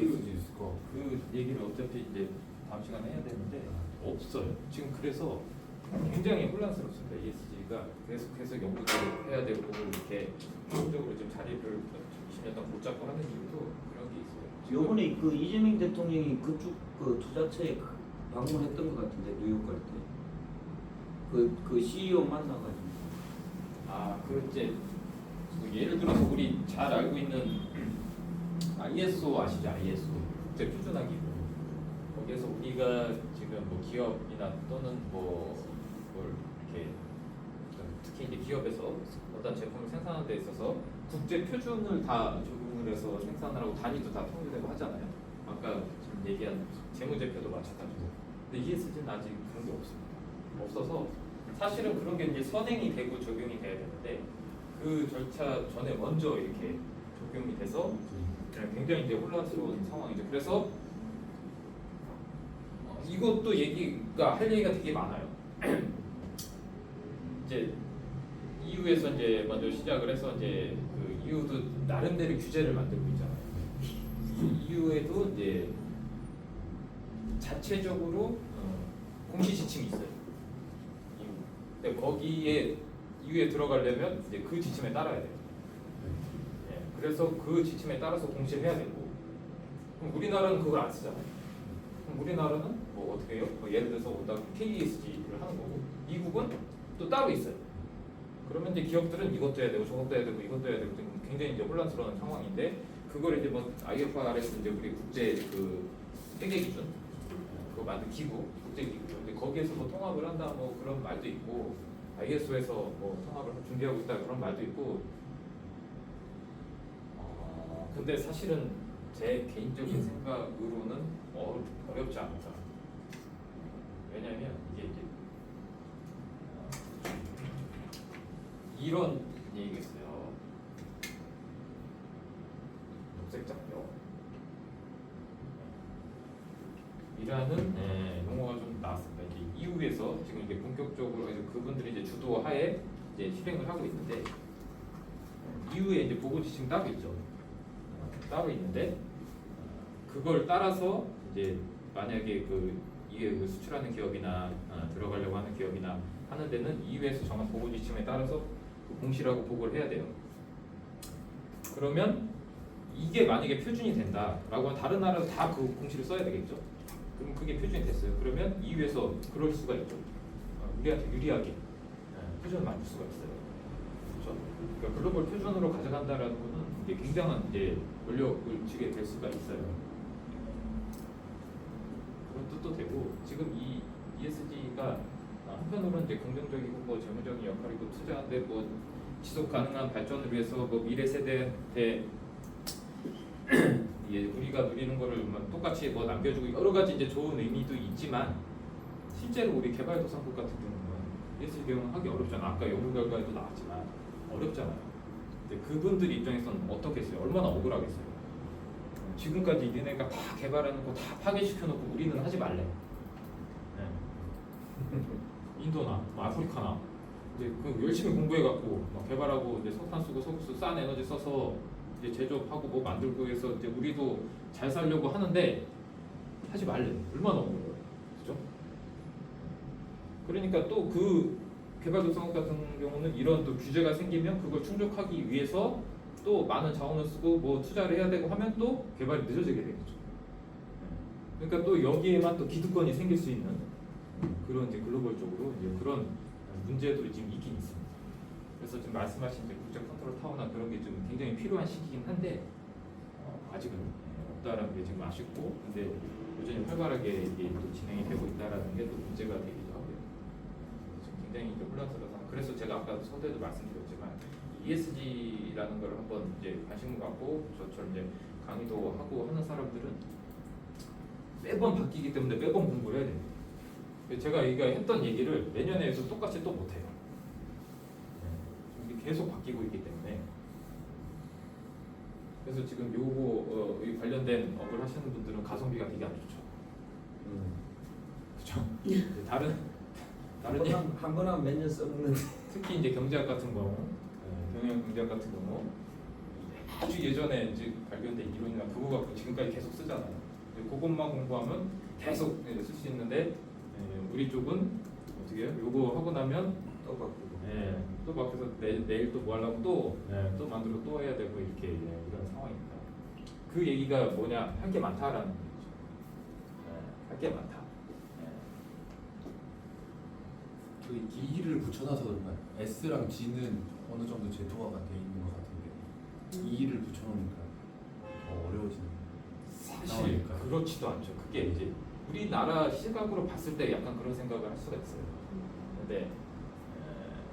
ESG 스코어. 그 얘기를 어차피 이제 다음 시간에 해야 되는데 없어요. 지금 그래서 굉장히 혼란스럽습니다. ESG가 계속 연구를 해야 되고 이렇게 기본적으로 지금 자리를 20년 동안 못 잡고 하는 이유도 그런 게 있어요. 요번에 그 이재명 대통령이 그쪽 그 투자처에 방문했던 것 같은데 뉴욕 갈 때. 그 CEO 만나가지고. 그 이제 그 예를 들어서 우리 잘 알고 있는 ISO 아시죠? ISO 국제 표준화기구. 거기에서 우리가 지금 뭐 기업이나 또는 뭘 이렇게 특히 이제 기업에서 어떤 제품을 생산하는 데 있어서 국제 표준을 다 적용을 해서 생산을 하고 단위도 다 통일되고 하잖아요. 아까 지금 얘기한 재무제표도 마찬가지고. 근데 ESG는 아직 그런 게 없습니다. 없어서 사실은 그런 게 이제 선행이 되고 적용이 돼야 되는데 그 절차 전에 먼저 이렇게 적용이 돼서 굉장히 이제 혼란스러운 상황이죠. 그래서 이것도 할 얘기가 되게 많아요. 이제 EU에서 이제 먼저 시작을 해서 이제 그 EU도 나름대로 규제를 만들고 있잖아요. EU에도 이제 자체적으로 공시 지침이 있어요. 근데 거기에 EU에 들어가려면 이제 그 지침에 따라야 돼요. 그래서 그 지침에 따라서 공시를 해야 되고, 그럼 우리나라는 그걸 안 쓰잖아요. 그럼 우리나라는 뭐 어떻게 해요? 뭐 예를 들어서 KESG를 하는 거고, 미국은 또 따로 있어요. 그러면 이제 기업들은 이것도 해야 되고 저것도 해야 되고 이것도 해야 되고 굉장히 이제 혼란스러운 상황인데, 그걸 이제 뭐 IFRS 이제 우리 국제 그 회계 기준 그거 만든 기구, 국제 기구, 근데 거기에서 뭐 통합을 한다 뭐 그런 말도 있고, ISO에서 뭐 통합을 준비하고 있다 그런 말도 있고. 근데 사실은 제 개인적인 생각으로는 어렵지 않을까. 왜냐하면 이게 이제 이런 얘기가 있어요. 녹색 장벽 이라는 용어가 좀 나왔습니다. 이제 EU에서 지금 이제 본격적으로 해서 그분들이 이제 주도하에 이제 실행을 하고 있는데, EU에 이제 보고 지침 따로 있죠. 따로 있는데 그걸 따라서 이제 만약에 이게 수출하는 기업이나 들어가려고 하는 기업이나 하는 데는 EU에서 정한 보고 지침에 따라서 그 공시라고 보고를 해야 돼요. 그러면 이게 만약에 표준이 된다라고 하면 다른 나라도 다 그 공시를 써야 되겠죠. 그럼 그게 표준이 됐어요. 그러면 EU에서 그럴 수가 있죠. 우리한테 유리하게 표준을 만들 수가 있어요. 그렇죠? 그러니까 글로벌 표준으로 가져간다라는 거는 이게 굉장한 이제 권력을 쥐게 될 수가 있어요. 그런 뜻도 되고, 지금 이 ESG가 한편으로는 이제 긍정적이고 뭐 재무적인 역할이고 투자하는데 뭐 지속 가능한 발전을 위해서 뭐 미래 세대한테 우리가 누리는 거를 똑같이 뭐 남겨주고 여러 가지 이제 좋은 의미도 있지만, 실제로 우리 개발도상국 같은 경우는 ESG 경영을 하기 어렵잖아. 아까 연구 결과에도 나왔지만 어렵잖아요. 근데 그분들 입장에서는 어떻겠어요? 얼마나 억울하겠어요. 지금까지 니네가 다 개발하는 거 다 파괴시켜놓고 우리는 하지 말래. 인도나 뭐 아프리카나 이제 그 열심히 공부해갖고 막 개발하고 이제 석탄 쓰고 석수 싼 에너지 써서 이제 제조업하고 뭐 만들고 해서 이제 우리도 잘 살려고 하는데 하지 말래. 얼마나 억울해요, 그죠? 그러니까 또 그 개발도상국 같은 경우는 이런 또 규제가 생기면 그걸 충족하기 위해서 또 많은 자원을 쓰고 뭐 투자를 해야 되고 하면 또 개발이 늦어지게 되겠죠. 그러니까 또 여기에만 또 기득권이 생길 수 있는 그런 이제 글로벌적으로 이제 그런 문제도 지금 있긴 있습니다. 그래서 지금 말씀하신 이제 국제 컨트롤 타워나 그런 게 좀 굉장히 필요한 시기긴 한데 아직은 없다라는 게 지금 아쉽고, 근데 여전히 활발하게 이게 또 진행이 되고 있다라는 게 또 문제가 되기도 하고요. 지금 굉장히 이제 혼란스러워서, 그래서 제가 아까 서두에도 말씀드렸지만 ESG라는 걸 한번 이제 관심을 갖고 저처럼 이제 강의도 하고 하는 사람들은 매번 바뀌기 때문에 매번 공부를 해야 됩니다. 제가 했던 얘기를 내년에 해서 똑같이 또 못해요. 이게 계속 바뀌고 있기 때문에. 그래서 지금 요거 관련된 업을 하시는 분들은 가성비가 되게 안 좋죠. 그렇죠? 다른 한 번 하면 몇 년 써먹는데. 특히 이제 경제학 같은 경우, 경영경제학 같은 경우 아주 예전에 이제 발견된 이론이나 그거 갖고 지금까지 계속 쓰잖아요. 그것만 공부하면 계속 쓸 수 있는데 우리 쪽은 어떻게 해요? 요거 하고 나면 또 바꾸고. 또 밖에서 내일 또 뭐 하려고 또 만들어 또 해야 되고 이렇게 이런 상황입니다. 그 얘기가 뭐냐? 할 게 많다라는 얘기죠. 할 게 많다. 그 E를 붙여놔서 그런가요? S랑 G는 어느 정도 제도화가 돼 있는 것 같은데 E를 붙여놓으니까 더 어려워지는. 사실 상황일까요? 그렇지도 않죠. 그게 이제 우리나라 시각으로 봤을 때 약간 그런 생각을 할 수가 있어요. 근데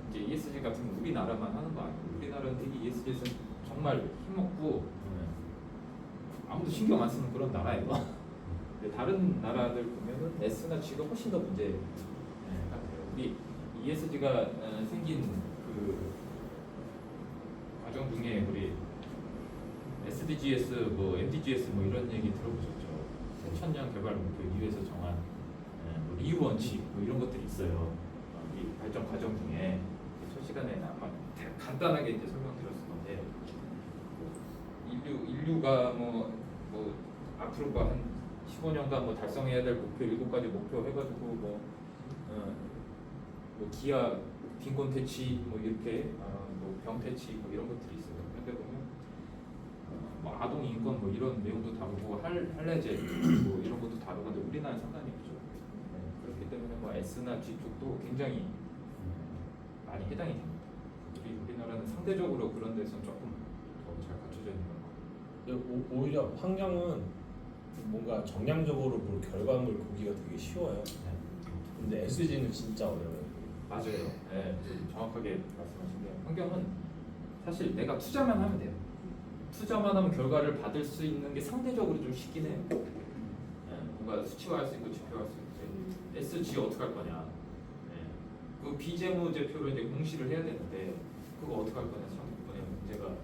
이제 ESG 같은 건 우리나라만 하는 거 아니고 우리나라는 되게 ESG에서 정말 힘없고 아무도 신경 안 쓰는 그런 나라예요. 근데 다른 나라들 보면은 S나 G가 훨씬 더 문제 같아요. 우리 ESG가 생긴 그 과정 중에 우리 SDGs, 뭐 MDGs 뭐 이런 얘기 들어보셨죠? 새천년 개발 목표 이후에서 정한 뭐 리우 원칙 뭐 이런 것들이 있어요. 이 발전 과정 중에 첫 시간에 아마 간단하게 이제 설명드렸을 건데 인류가 뭐 앞으로 한 15년간 뭐 달성해야 될 목표 7가지 목표 해가지고 뭐 기아 빈곤 퇴치 뭐 이렇게 뭐 병 퇴치 뭐 이런 것들이 있어요. 근데 보면 뭐 아동 인권 뭐 이런 내용도 다루고 할례제 뭐 이런 것도 다루는데 우리나라는 상당히 없죠. 그렇기 때문에 뭐 S나 G 쪽도 굉장히 많이 해당이 됩니다. 우리나라는 상대적으로 그런 데서 조금 더 잘 갖춰져 있는 것 같아요. 오히려 환경은 뭔가 정량적으로 볼 결과물 보기가 되게 쉬워요. 근데 SG는 진짜 어려워요. 맞아요. 정확하게 말씀하신 게 환경은 사실 내가 투자만 하면 돼요. 투자만 하면 결과를 받을 수 있는 게 상대적으로 좀 쉽긴 해요. 뭔가 수치화할 수 있고 지표할 수 있고 SG 어떻게 할 거냐. 그 비재무제표로 이제 공시를 해야 되는데 그거 어떻게 할 거냐 참 이번에 문제가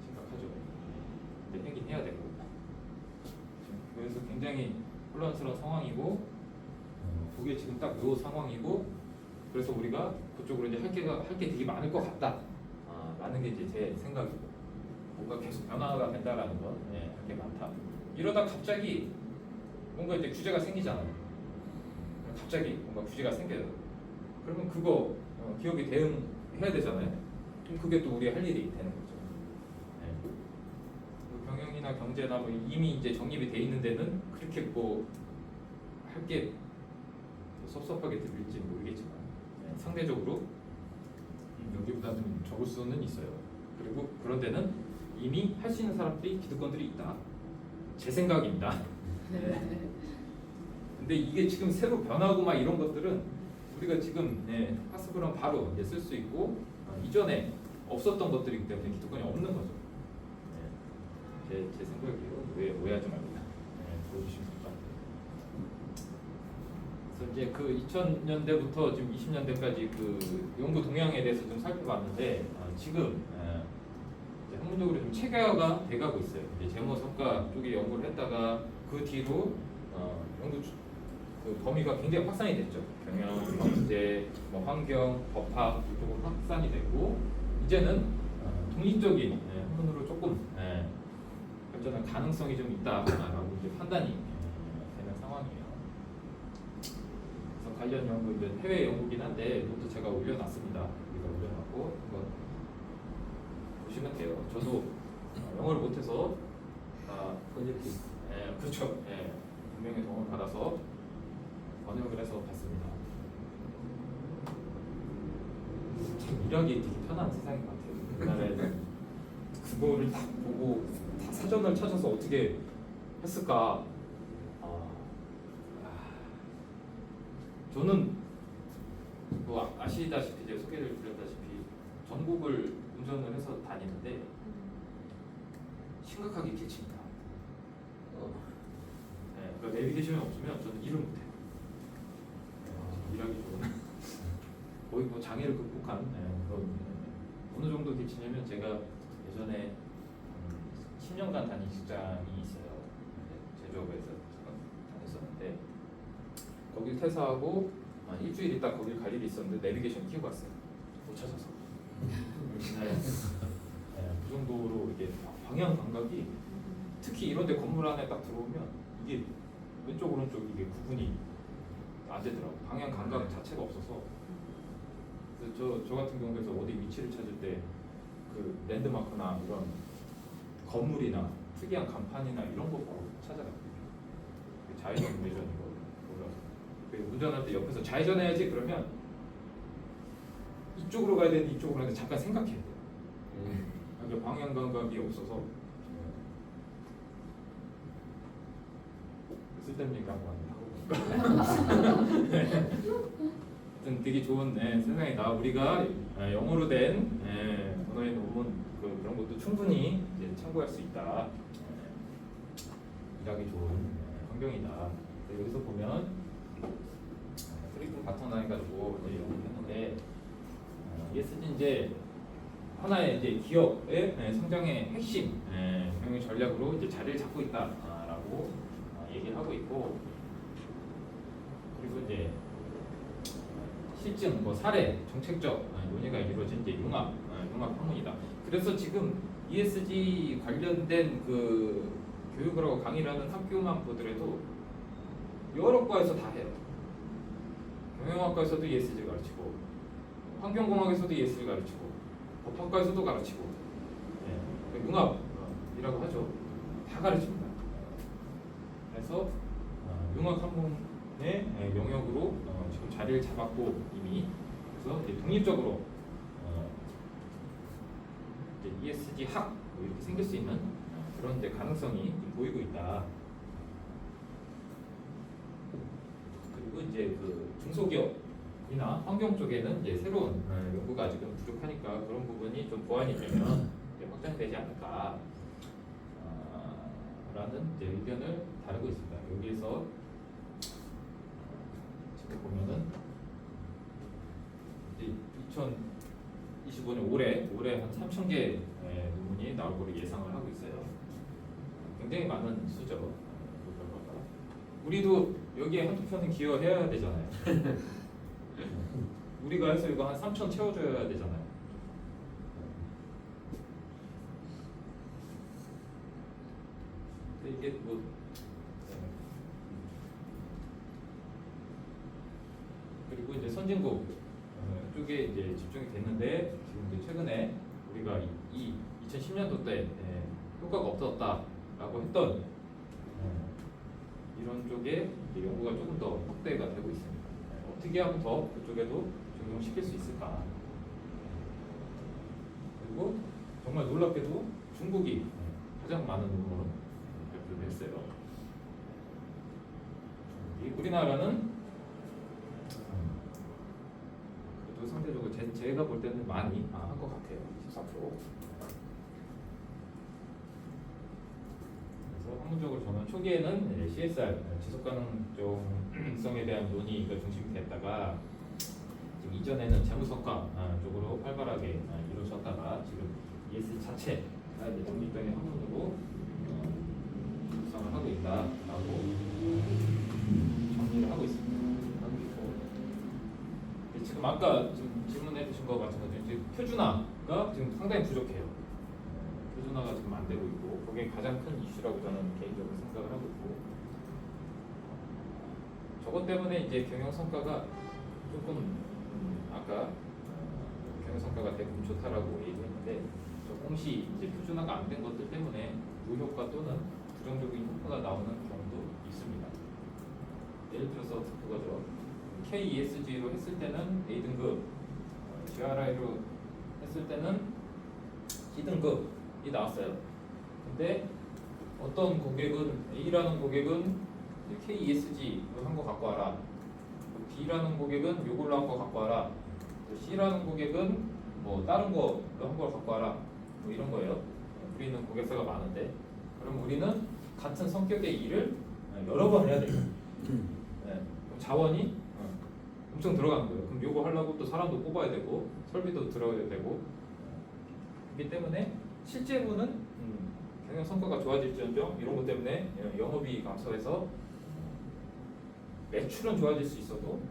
심각하죠. 근데 하긴 해야 되고 그래서 굉장히 혼란스러운 상황이고 그게 지금 딱 요 상황이고 그래서 우리가 그쪽으로 이제 할 게 되게 많을 것 같다. 라는 게 이제 제 생각이고 뭔가 계속 변화가 된다라는 건 할 게 많다. 이러다 갑자기 뭔가 이제 규제가 생기잖아요. 갑자기 뭔가 규제가 생겨요. 그러면 그거 기업이 대응해야 되잖아요. 그럼 그게 또 우리 할 일이 되는 거죠. 그 경영이나 경제나 뭐 이미 이제 정립이 돼 있는 데는 그렇게 뭐 할 게 섭섭하게 들릴지 모르겠지만 상대적으로 여기보다 좀 적을 수는 있어요. 그리고 그런 데는 이미 할 수 있는 사람들이 기득권들이 있다. 제 생각입니다. 근데 이게 지금 새로 변하고 막 이런 것들은 우리가 지금 학습을 하면 바로 쓸 수 있고 이전에 없었던 것들이기 때문에 기득권이 없는 거죠. 제 생각이에요. 오해하지 말고 들어주시면 될 것 같아요. 그래서 이제 그 2000년대부터 지금 20년대까지 그 연구 동향에 대해서 좀 살펴봤는데 지금 이제 학문적으로 좀 체계화가 돼가고 있어요. 이제 제모 성과 쪽에 연구를 했다가 그 뒤로 연구 그 범위가 굉장히 확산이 됐죠. 경영, 경제, 뭐 환경, 법학 이쪽으로 확산이 됐고 이제는 독립적인 학문으로 조금 발전할 가능성이 좀 있다라고 이제 판단이 되는 상황이에요. 그래서 관련 연구 이제 해외 연구긴 한데 이것도 제가 올려놨습니다. 여기다 올려놨고 한번 보시면 돼요. 저도 영어를 못해서 프로젝트. 그렇죠. 분명히 도움을 받아서 번역을 해서 봤습니다. 참 일하기 되게 편한 세상인 것 같아요. 옛날에는 그거를 딱 보고 다 사전을 찾아서 어떻게 했을까? 저는 뭐 아시다시피 이제 소개를 드렸다시피 전국을 운전을 해서 다니는데 심각하게 길칩니다. 그러니까 내비게이션이 없으면 저는 일을 못해요. 일하기 좋은 거의 뭐 장애를 극복한 그런 어느 정도 길치냐면 제가 예전에 10년간 다닌 직장이 있어요. 제조업에서 다녔었는데 거길 퇴사하고 일주일 있다 거길 갈 일이 있었는데 내비게이션 키우고 왔어요. 못 찾아서. 그 정도로 이게 방향 감각이 특히 이런데 건물 안에 딱 들어오면 이게 왼쪽 오른쪽 이게 구분이 안 되더라고. 방향 감각 자체가 없어서. 그래서 저 같은 경우에서 어디 위치를 찾을 때 그 랜드마크나 이런 건물이나 특이한 간판이나 이런 거 바로 찾아가요. 좌회전 우회전 이거 몰라서. 운전할 때 옆에서 좌회전해야지 그러면 이쪽으로 가야 되는데 이쪽으로 가야 되는데 잠깐 생각해야 돼요. 그러니까 방향 감각이 없어서 쓸데없는 얘기 한거 같네요. 하여튼 되게 좋은 세상이다. 우리가 영어로 된 언어의 논문 그런 것도 충분히 이제 참고할 수 있다. 일하기 좋은 환경이다. 여기서 보면 프리즘 바탕 해가지고 연구했는데 ESG 이제 하나의 이제 기업의 성장의 핵심 경영 전략으로 이제 자리를 잡고 있다라고 얘기를 하고 있고, 그리고 이제 실증, 뭐 사례, 정책적 논의가 이루어진 이제 융합 학문이다. 그래서 지금 ESG 관련된 그 교육을 하고 강의를 하는 학교만 보더라도 여러 과에서 다 해요. 경영학과에서도 ESG 가르치고, 환경공학에서도 ESG 가르치고, 법학과에서도 가르치고, 융합이라고 하죠. 다 가르칩니다. 그래서 융합 학문의 영역으로 지금 자리를 잡았고 이미, 그래서 이제 독립적으로 이제 ESG 학 뭐 이렇게 생길 수 있는 그런 이제 가능성이 보이고 있다. 그리고 이제 그 중소기업이나 환경 쪽에는 이제 새로운 연구가 아직은 부족하니까 그런 부분이 좀 보완이 되면 이제 확장되지 않을까 라는 이제 의견을 다루고 있습니다. 여기에서 지금 보면은 이제 2025년 올해 한 3,000개 논문이 나올 거로 예상을 하고 있어요. 굉장히 많은 수죠. 그 결과가. 우리도 여기에 한두 편은 기여해야 되잖아요. 우리가 해서 이거 한 3,000 채워줘야 되잖아요. 근데 이게 뭐 그리고 이제 선진국 쪽에 이제 집중이 됐는데, 지금 이제 최근에 우리가 이 2010년도 때 효과가 없었다라고 했던 이런 쪽에 이제 연구가 조금 더 확대가 되고 있습니다. 어떻게 하면 더 그쪽에도 적용시킬 수 있을까? 그리고 정말 놀랍게도 중국이 가장 많은 논문을 발표를 했어요. 우리나라는 그래도 상대적으로 제가 볼 때는 많이 한 것 같아요. 14%. 그래서 학문적으로 저는 초기에는 CSR 지속가능성에 대한 논의가 중심이 됐다가 지금 이전에는 재무성과 쪽으로 활발하게 이루어졌다가 지금 ESG 자체가 이제 독립적인 학문으로 구성을 하고 있다라고 정리를 하고 있습니다. 지금 아까 지금 질문해 주신 거 마찬가지로 이제 표준화가 지금 상당히 부족해요. 표준화가 지금 안 되고 있고, 그게 가장 큰 이슈라고 저는 개인적으로 생각을 하고 있고, 저것 때문에 이제 경영 성과가 조금 아까 경영 성과가 대부분 좋다라고 얘기했는데, 저 공시 이제 표준화가 안 된 것들 때문에 무효과 또는 부정적인 효과가 나오는 경우도 있습니다. 예를 들어서 그거죠. KESG로 했을 때는 A등급, GRI로 했을 때는 D등급이 나왔어요. 근데 어떤 고객은, A라는 고객은 KESG로 한 거 갖고 와라, B라는 고객은 요걸로 한 거 갖고 와라, C라는 고객은 뭐 다른 거로 한 걸 갖고 와라, 뭐 이런 거예요. 우리는 고객사가 많은데, 그럼 우리는 같은 성격의 일을 여러 번 해야 돼요. 그럼 자원이 엄청 들어가는 거예요. 그럼 요거 하려고 또 사람도 뽑아야 되고 설비도 들어야 되고, 그렇기 때문에 실제로는 경영 성과가 좋아질지언정 이런 것 때문에 영업이익 감소해서 매출은 좋아질 수 있어도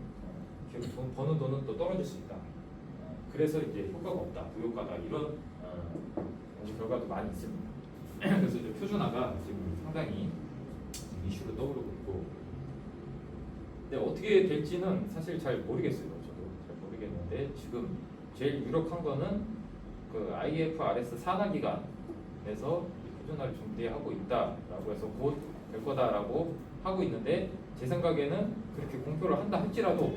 돈 버는 돈은 또 떨어질 수 있다. 그래서 이제 효과가 없다, 무효과다, 이런 연구 결과도 많이 있습니다. 그래서 이제 표준화가 지금 상당히 이슈로 떠오르고 있고, 근데 어떻게 될지는 사실 잘 모르겠어요. 저도 잘 모르겠는데 지금 제일 유력한 거는 그 IFRS 산하 기관에서 표준화를 준비하고 있다라고 해서 곧 될 거다라고 하고 있는데 제 생각에는 그렇게 공표를 한다 할지라도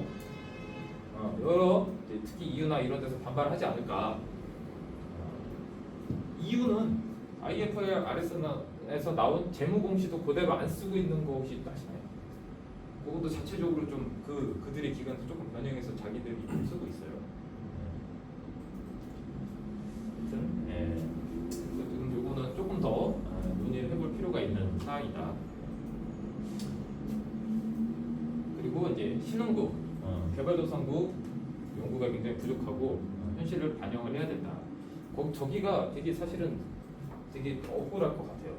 여러 이제 특히 EU나 이런 데서 반발하지 않을까. EU는 IFRS에서 나온 재무 공시도 그대로 안 쓰고 있는 거 혹시 아시나요? 그것도 자체적으로 좀 그들의 기관에서 조금 변형해서 자기들이 쓰고 있어요. 아무튼 지금 요거는 조금 더 논의를 해볼 필요가 있는 사항이다. 그리고 이제 신흥국, 개발도상국 연구가 굉장히 부족하고 현실을 반영을 해야 된다. 저기가 되게 사실은 되게 억울할 것 같아요.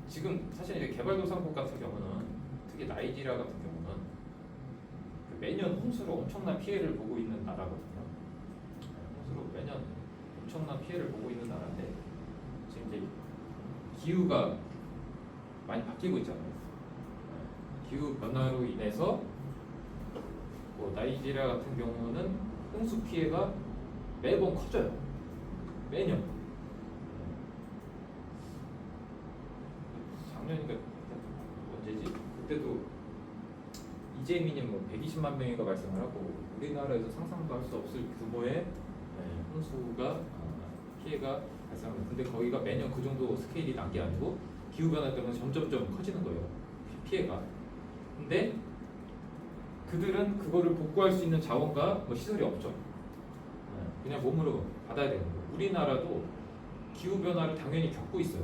지금 사실 이제 개발도상국 같은 경우는 특히 나이지리아 같은 경우는 매년 홍수로 엄청난 피해를 보고 있는 나라거든요. 홍수로 매년 엄청난 피해를 보고 있는 나라인데 지금 이제 기후가 많이 바뀌고 있잖아요. 기후 변화로 인해서 뭐 나이지리아 같은 경우는 홍수 피해가 매번 커져요. 매년. 작년인가 언제지? 그때도 이재민이 뭐 120만 명이가 발생을 하고 우리나라에서 상상도 할 수 없을 규모의 홍수가 피해가 발생합니다. 근데 거기가 매년 그 정도 스케일이 난 게 아니고 기후 변화 때문에 점점점 커지는 거예요. 피해가. 근데 그들은 그거를 복구할 수 있는 자원과 뭐 시설이 없죠. 그냥 몸으로 받아야 되는 거예요. 우리나라도 기후 변화를 당연히 겪고 있어요.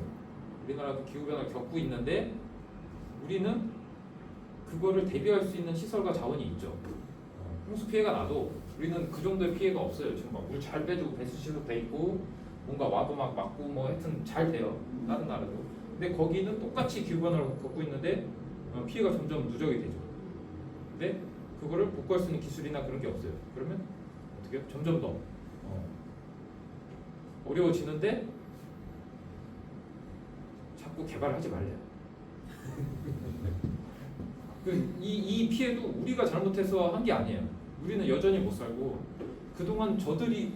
우리나라도 기후 변화를 겪고 있는데 우리는 그거를 대비할 수 있는 시설과 자원이 있죠. 홍수 피해가 나도 우리는 그 정도의 피해가 없어요. 지금 막 물 잘 빼주고 배수 시설 돼 있고 뭔가 와도 막 막고 뭐 하여튼 잘 돼요. 다른 나라도. 근데 거기는 똑같이 기후 변화를 겪고 있는데 피해가 점점 누적이 되죠. 근데 그거를 복구할 수 있는 기술이나 그런 게 없어요. 그러면 어떻게 해요? 점점 더 어려워지는데 자꾸 개발하지 말래요. 이 피해도 우리가 잘못해서 한 게 아니에요. 우리는 여전히 못 살고 그동안 저들이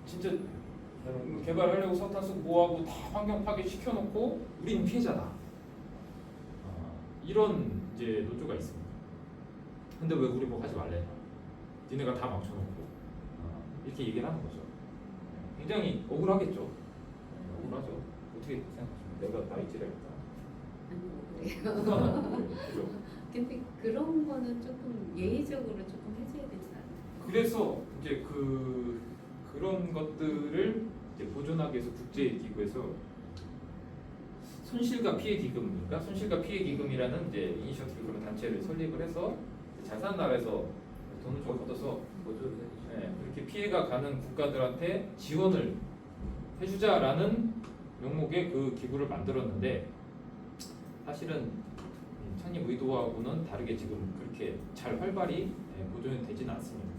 진짜 개발하려고 석탄 쓰고 뭐하고 다 환경 파괴 시켜놓고 우리는 피해자다. 이런 이제 노조가 있습니다. 근데 왜 우리 뭐 하지 말래? 니네가 다 망쳐놓고 이렇게 얘기를 하는 거죠. 굉장히 억울하겠죠. 억울하죠. 어떻게 생각하십니까? 내가 나이지리아였다. 그죠? 근데 그런 거는 조금 예의적으로 조금 해줘야 되지 않나요? 그래서 이제 그런 것들을 이제 보존하기 위해서 국제기구에서 손실과 피해 기금인가 손실과 피해 기금이라는 이제 이니셔티브 그런 단체를 설립을 해서 잘 사는 나라에서 돈을 좀 걷어서 그렇게 피해가 가는 국가들한테 지원을 해주자라는 명목의 그 기구를 만들었는데 사실은 창립 의도하고는 다르게 지금 그렇게 잘 활발히 보존이 되지는 않습니다.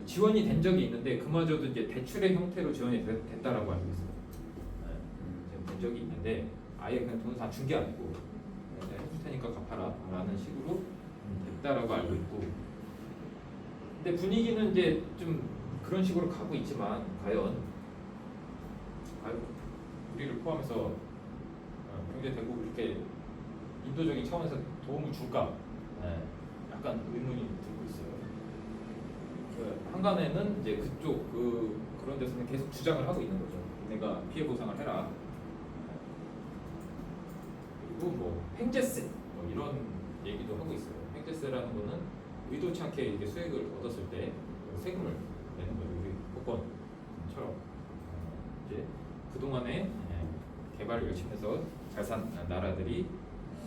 지원이 된 적이 있는데 그마저도 이제 대출의 형태로 지원이 됐다라고 알고 있어요. 지금 된 적이 있는데 아예 그냥 돈을 다 준 게 아니고 해줄 테니까 갚아라라는 식으로 됐다라고 알고 있고. 근데 분위기는 이제 좀 그런 식으로 가고 있지만 과연 우리를 포함해서 경제 대국 이렇게 인도적인 차원에서 도움을 줄까? 약간 의문이 들고 있어요. 한간에는 이제 그쪽 그런 데서는 계속 주장을 하고 있는 거죠. 내가 피해 보상을 해라. 그리고 뭐 횡재세 뭐 이런 얘기도 하고 있어요. 횡재세라는 거는 의도치 않게 이게 수익을 얻었을 때 세금을 내는 거죠. 우리 복권처럼 이제 그 동안에 개발을 열심히 해서 잘 산 나라들이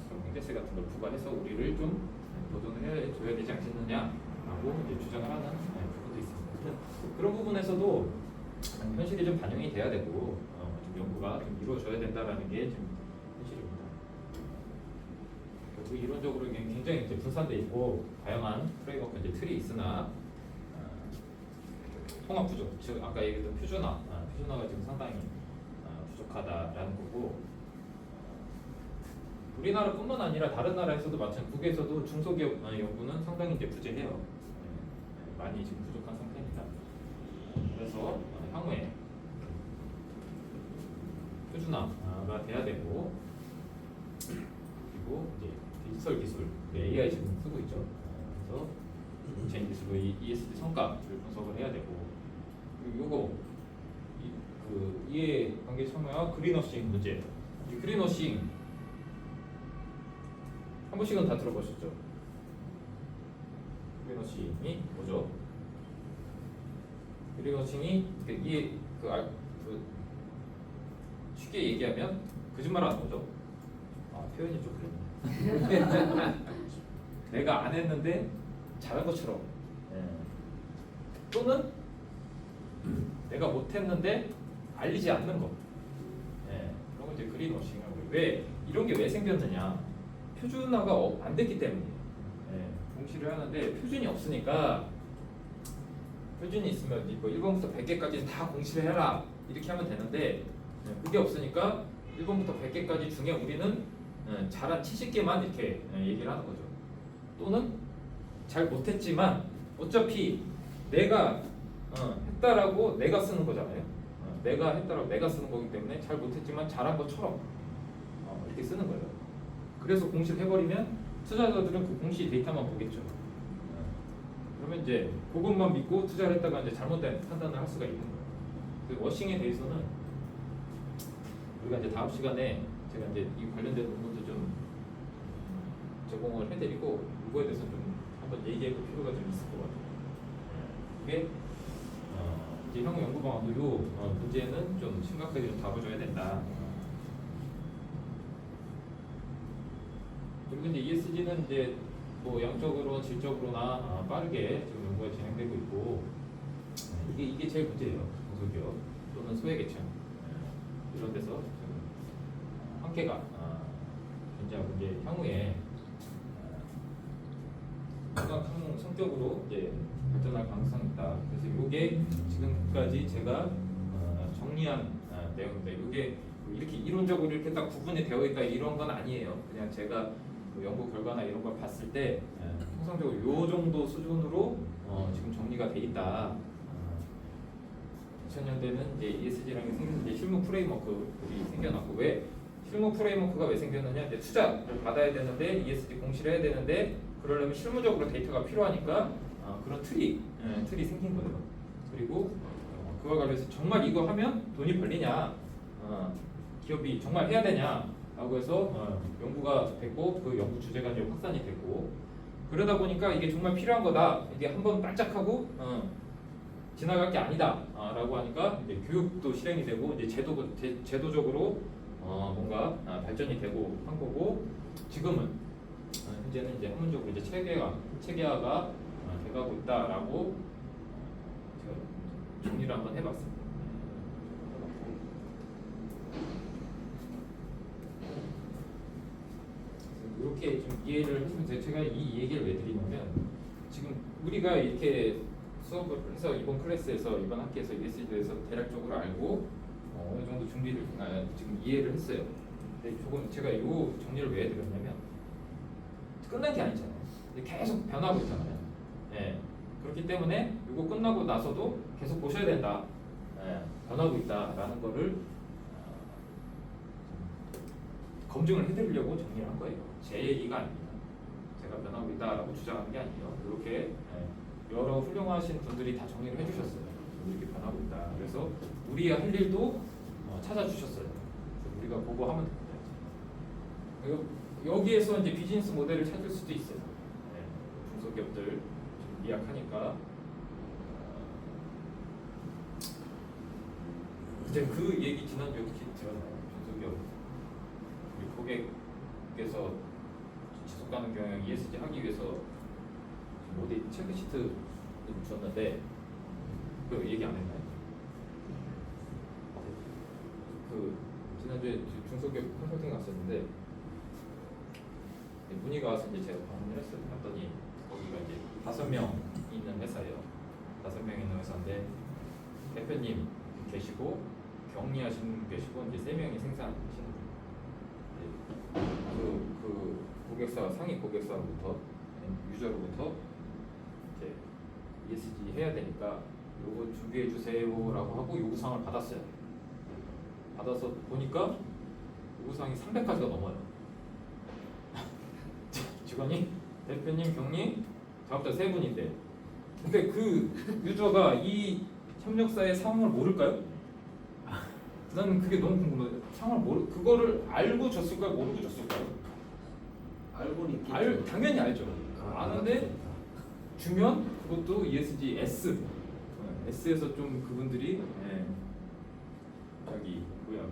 그런 횡재세 같은 걸 부과해서 우리를 좀 보존을 해줘야 되지 않겠느냐라고 이제 주장을 하는 부분도 있습니다. 그런 부분에서도 현실이 좀 반영이 돼야 되고 좀 연구가 좀 이루어져야 된다라는 게 지금 현실입니다. 그리고 이론적으로 굉장히 이제 분산돼 있고 다양한 프레임워크 이제 틀이 있으나 통합 부족, 즉 아까 얘기했던 표준화가 지금 상당히 부족하다라는 거고 우리나라뿐만 아니라 다른 나라에서도 마찬가지. 국외에서도 중소기업 연구는 상당히 이제 부재해요. 많이 지금 부족한 상태입니다. 그래서 향후에 표준화가 돼야 되고, 그리고 이제 디지털 기술, AI 지금 쓰고 있죠. 그래서 블록체인 기술로 ESG 성과를 분석을 해야 되고, 그리고 요거 이해관계 참여와 그린워싱 문제. 이 그린워싱 한 번씩은 다 들어보셨죠? 그린워싱이 뭐죠? 그린워싱이 쉽게 얘기하면 거짓말하는 거죠. 표현이 좀 그랬네. 내가 안 했는데 잘한 것처럼. 또는 내가 못했는데 알리지 않는 것. 그런 거 이제 그린워싱이라고 해요. 왜 이런 게 왜 생겼느냐? 표준화가 안 됐기 때문이에요. 공시를 하는데 표준이 없으니까, 표준이 있으면 뭐 1번부터 100개까지 다 공시를 해라 이렇게 하면 되는데, 그게 없으니까 1번부터 100개까지 중에 우리는 잘한 70개만 이렇게 얘기를 하는 거죠. 또는 잘 못했지만 어차피 내가 했다라고 내가 쓰는 거잖아요. 내가 했다라고 내가 쓰는 거기 때문에 잘 못했지만 잘한 것처럼 이렇게 쓰는 거예요. 그래서 공시를 해버리면 투자자들은 그 공시 데이터만 보겠죠. 그러면 이제 그것만 믿고 투자를 했다가 이제 잘못된 판단을 할 수가 있는 거예요. 그 워싱에 대해서는 우리가 이제 다음 시간에 제가 이제 이 관련된 논문도 좀 제공을 해드리고, 이거에 대해서 좀 한번 얘기해볼 필요가 좀 있을 것 같아요. 이게 이제 향후 연구 방안도 요 문제는 좀 심각하게 좀 다뤄줘야 된다. 그리고 이제 ESG는 이제 뭐 양적으로 질적으로나 빠르게 지금 연구가 진행되고 있고, 이게 제일 문제예요. 중소기업 또는 소외계층 이런 데서 지금 한계가 존재하고, 이제 향후에 심각한 성격으로 이제 발전할 가능성이 있다. 그래서 이게 지금까지 제가 정리한 내용입니다. 이게 이렇게 이론적으로 이렇게 딱 구분이 되어 있다 이런 건 아니에요. 그냥 제가 그 연구 결과나 이런 걸 봤을 때 통상적으로 요 정도 수준으로 지금 정리가 돼 있다. 2000년대는 이제 ESG라는 게 생겨서 이제 실무 프레임워크들이 생겨났고, 왜 실무 프레임워크가 왜 생겼느냐? 이제 투자를 받아야 되는데 ESG 공시를 해야 되는데, 그러려면 실무적으로 데이터가 필요하니까 그런 틀이 생긴 거예요. 그리고 그와 관련해서 정말 이거 하면 돈이 벌리냐, 기업이 정말 해야 되냐라고 해서 연구가 됐고, 그 연구 주제가 이제 확산이 됐고, 그러다 보니까 이게 정말 필요한 거다. 이게 한번 반짝하고 지나갈 게 아니다라고 하니까 이제 교육도 실행이 되고, 이제 제도적으로 뭔가 발전이 되고 한 거고, 지금은 현재는 이제 학문적으로 이제 체계화가 돼가고 있다라고 제가 정리를 한번 해봤습니다. 이렇게 좀 이해를 해주면 돼요. 제가 이 얘기를 왜 드리냐면, 지금 우리가 이렇게 수업을 해서 이번 클래스에서 이번 학기에서 ESG에 대해서 대략적으로 알고 어느 정도 준비를 지금 이해를 했어요. 근데 조금 제가 이 정리를 왜 해드렸냐면, 끝난 게 아니잖아요. 계속 변하고 있잖아요. 그렇기 때문에 이거 끝나고 나서도 계속 보셔야 된다. 변하고 있다라는 거를 검증을 해드리려고 정리를 한 거예요. 제 얘기가 아닙니다. 제가 변하고 있다라고 주장하는 게 아니에요. 이렇게 여러 훌륭하신 분들이 다 정리를 해주셨어요. 이렇게 변하고 있다. 그래서 우리 할 일도 찾아주셨어요. 그래서 우리가 보고 하면 됩니다. 여기에서 이제 비즈니스 모델을 찾을 수도 있어요. 중소기업들 좀 미약하니까 이제 그 얘기 지난주에 혹시 들었나요? 중소기업 우리 고객께서 지속 가능 경영 ESG 하기 위해서 어디 체크시트 줬는데 그 얘기 안 했나요? 그 지난주에 중소기업 컨설팅 갔었는데 문의가 와서 이제 제가 방문을 했어요. 봤더니 거기가 이제 5명 있는 회사예요. 5명 있는 회사인데 대표님 계시고 격리하신 분 계시고 이제 3명이 생산하시는 분. 그 고객사 상위 고객사로부터 유저로부터 이제 ESG 해야 되니까 요거 준비해 주세요라고 하고 요구사항을 받았어요. 받아서 보니까 요구사항이 300가지가 넘어요. 직원이 대표님, 경님, 작업자 세 분인데, 근데 그 유저가 이 협력사의 상황을 모를까요? 나는 그게 너무 궁금해요. 상황을 그거를 알고 줬을까요? 모르고 줬을까요? 알고는 있겠죠. 당연히 알죠. 아는데 주면 그것도 ESG S, S에서 좀 그분들이 저기 뭐야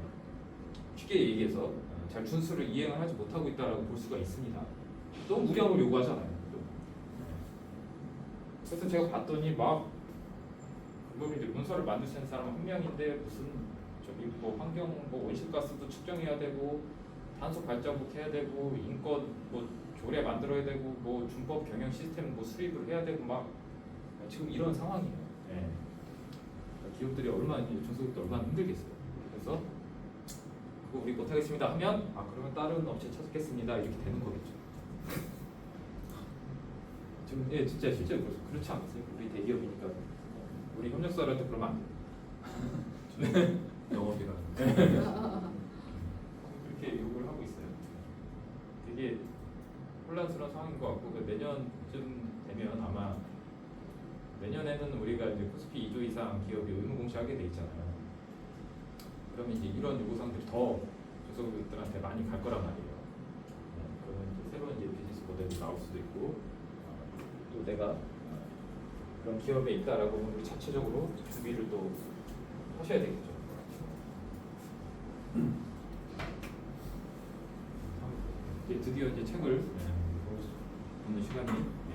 쉽게 얘기해서 잘 준수를 이행을 하지 못하고 있다라고 볼 수가 있습니다. 또 무량을 요구하잖아요. 또. 그래서 제가 봤더니 막 그걸 이제 문서를 만드시는 사람 한 명인데 무슨 저기 뭐 환경 뭐 온실가스도 측정해야 되고 탄소 발자국 해야 되고 인권 뭐 조례 만들어야 되고 뭐 준법 경영 시스템 뭐 수립을 해야 되고 막 지금 이런 상황이에요. 기업들이 얼마나 중소기업들 얼마나 힘들겠어요. 그래서 그거 우리 못하겠습니다 하면 그러면 다른 업체 찾겠습니다 이렇게 되는 거겠죠. 지금 진짜 실제로 그렇지 않겠어요? 우리 대기업이니까 우리 협력사한테 그러면 안 돼요. 영업이라. 그렇게 요구를 하고 있어요. 되게 혼란스러운 상황인 것 같고 내년쯤 되면 아마 내년에는 우리가 이제 코스피 2조 이상 기업이 의무 공시하게 돼 있잖아요. 그러면 이제 이런 요구사항들이 더 중소기업들한테 많이 갈 거란 말이에요. 그러면 이제 새로운 이제 비즈니스 모델이 나올 수도 있고 또 내가 그런 기업에 있다라고 하면 우리 자체적으로 준비를 또 하셔야 되겠죠. 이제 드디어 이제 책을 보는 시간이